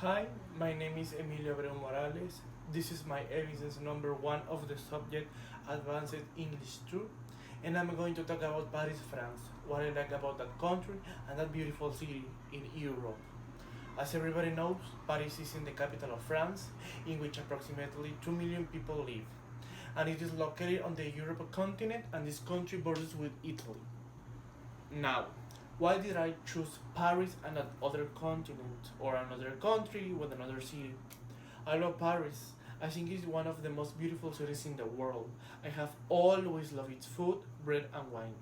Hi, my name is Emilio Abreu Morales. This is my evidence number one of the subject Advanced English 2, and I'm going to talk about Paris, France, what I like about that country and that beautiful city in Europe. As everybody knows, Paris is in the capital of France, in which approximately 2 million people live, and it is located on the European continent, and this country borders with Italy. Now, why did I choose Paris and not other continent or another country with another city? I love Paris. I think it's one of the most beautiful cities in the world. I have always loved its food, bread, and wine.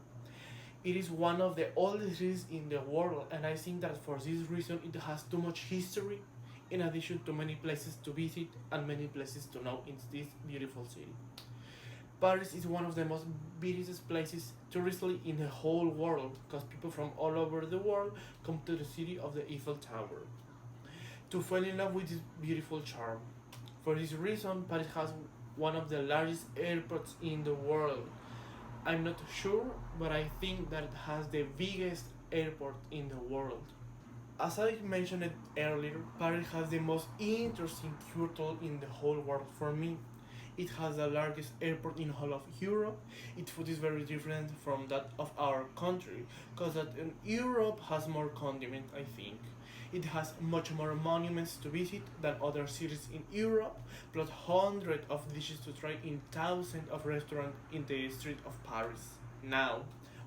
It is one of the oldest cities in the world, and I think that for this reason it has too much history, in addition to many places to visit and many places to know in this beautiful city. Paris is one of the most beautiful places touristically in the whole world because people from all over the world come to the city of the Eiffel Tower to fall in love with this beautiful charm. For this reason, Paris has one of the largest airports in the world. I'm not sure, but I think that it has the biggest airport in the world. As I mentioned it earlier, Paris has the most interesting culture in the whole world for me. It has the largest airport in all of Europe. Its food is very different from that of our country, because that in Europe has more condiment, I think. It has much more monuments to visit than other cities in Europe, plus hundreds of dishes to try in thousands of restaurants in the street of Paris. Now,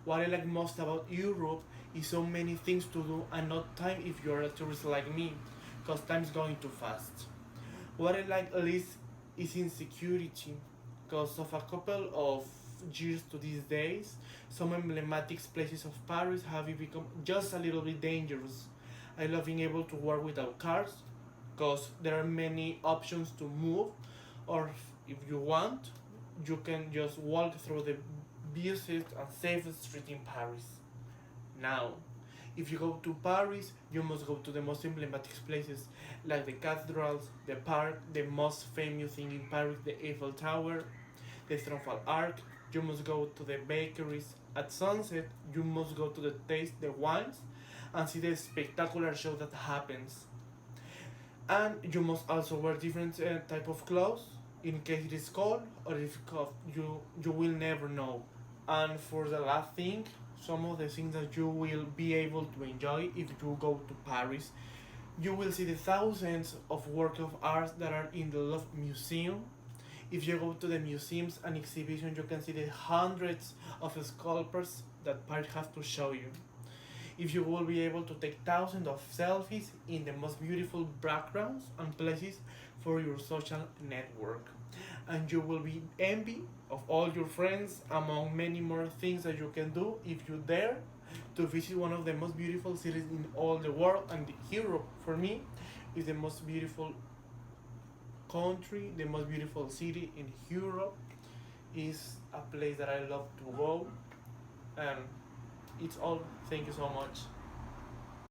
what I like most about Europe is so many things to do and not time if you're a tourist like me, because time's going too fast. What I like least is insecurity, because of a couple of years to these days, some emblematic places of Paris have become just a little bit dangerous. I love being able to work without cars, because there are many options to move, or if you want, you can just walk through the busiest and safest street in Paris. Now, if you go to Paris, you must go to the most emblematic places like the cathedrals, the park, the most famous thing in Paris, the Eiffel Tower, the Triumphal Arch. You must go to the bakeries. At sunset, you must go to the taste the wines and see the spectacular show that happens. And you must also wear different type of clothes in case it is cold or if cold. You will never know. And for the last thing, some of the things that you will be able to enjoy if you go to Paris, you will see the thousands of works of art that are in the Louvre Museum. If you go to the museums and exhibitions, you can see the hundreds of sculptures that Paris has to show you. If you will be able to take thousands of selfies in the most beautiful backgrounds and places for your social network. And you will be envy of all your friends among many more things that you can do if you dare to visit one of the most beautiful cities in all the world. And Europe for me is the most beautiful country, the most beautiful city in Europe. Is a place that I love to go, and it's all. Thank you so much.